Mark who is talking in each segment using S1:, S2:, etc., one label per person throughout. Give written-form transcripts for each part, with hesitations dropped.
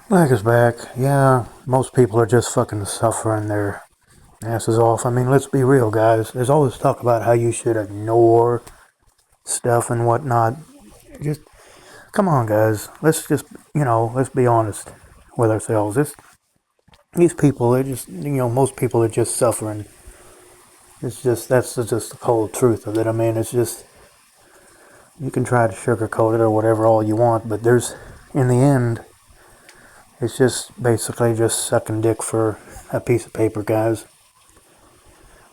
S1: Black is back. Yeah, most people are just fucking suffering their asses off. I mean, let's be real, guys. There's always talk about how you should ignore stuff and whatnot. Just come on, guys. Let's just, let's be honest with ourselves. These people, they're just, most people are just suffering. It's just, that's just the cold truth of it. I mean, it's just, you can try to sugarcoat it or whatever all you want, but in the end, it's just basically just sucking dick for a piece of paper, guys.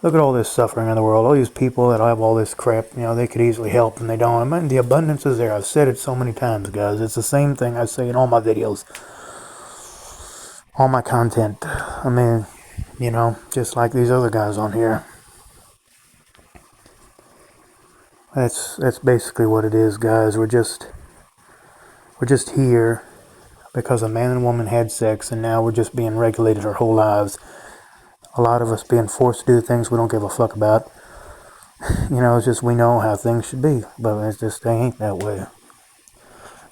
S1: Look at all this suffering in the world. All these people that have all this crap, they could easily help and they don't. I mean, the abundance is there. I've said it so many times, guys. It's the same thing I say in all my videos, all my content. I mean, just like these other guys on here. That's basically what it is, guys. We're just here because a man and woman had sex, and now we're just being regulated our whole lives. A lot of us being forced to do things we don't give a fuck about. It's just we know how things should be, but it's just they ain't that way.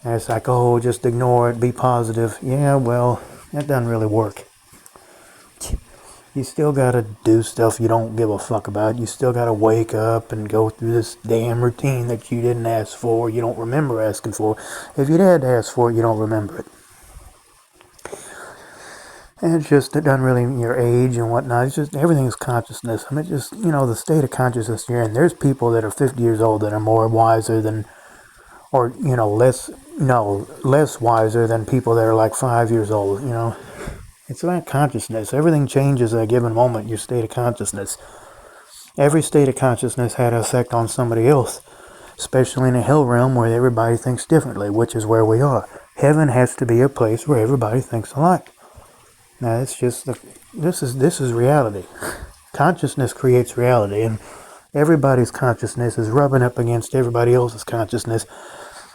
S1: And it's like, oh, just ignore it, be positive. Yeah, well, that doesn't really work. You still gotta do stuff you don't give a fuck about. You still gotta wake up and go through this damn routine that you didn't ask for, you don't remember asking for. If you had to ask for it, you don't remember it. And it doesn't really your age and whatnot. It's just everything's consciousness. I mean, just the state of consciousness you're in. There's people that are 50 years old that are more wiser than, or less wiser than people that are like 5 years old. It's about consciousness. Everything changes at a given moment. Your state of consciousness. Every state of consciousness had an effect on somebody else, especially in a hell realm where everybody thinks differently, which is where we are. Heaven has to be a place where everybody thinks alike. Now, it's just this is reality. Consciousness creates reality, and everybody's consciousness is rubbing up against everybody else's consciousness.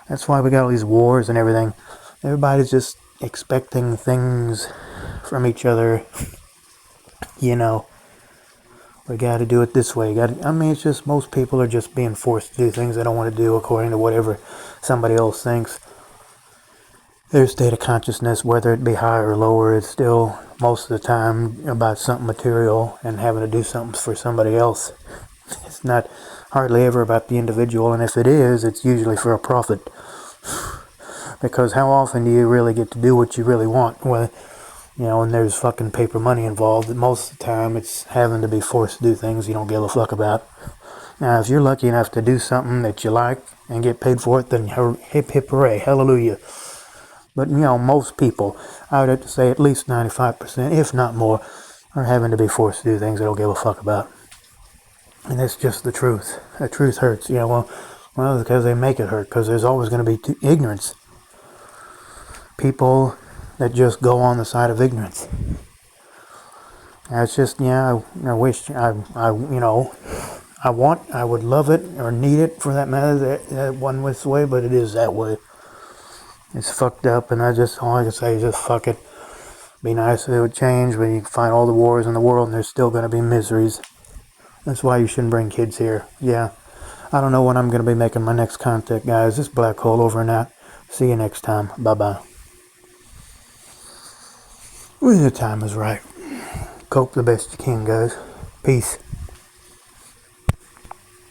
S1: That's why we got all these wars and everything. Everybody's just expecting things from each other. We got to do it this way. It's just most people are just being forced to do things they don't want to do according to whatever somebody else thinks. Their state of consciousness, whether it be higher or lower, is still most of the time about something material and having to do something for somebody else. It's not hardly ever about the individual, and if it is, it's usually for a profit. Because how often do you really get to do what you really want? Well, and there's fucking paper money involved. Most of the time, it's having to be forced to do things you don't give a fuck about. Now, if you're lucky enough to do something that you like and get paid for it, then hip hip hooray, hallelujah. But, most people, I would have to say at least 95%, if not more, are having to be forced to do things they don't give a fuck about. And that's just the truth. The truth hurts. Well, it's because they make it hurt, because there's always going to be ignorance. People that just go on the side of ignorance. And it's just, I wish, I would love it, or need it for that matter, that one this way, but it is that way. It's fucked up, and all I can say is just fuck it. Be nice if it would change, but you can find all the wars in the world, and there's still going to be miseries. That's why you shouldn't bring kids here. Yeah. I don't know when I'm going to be making my next contact, guys. This Black Hole over and out. See you next time. Bye-bye. When the time is right. Cope the best you can, guys. Peace.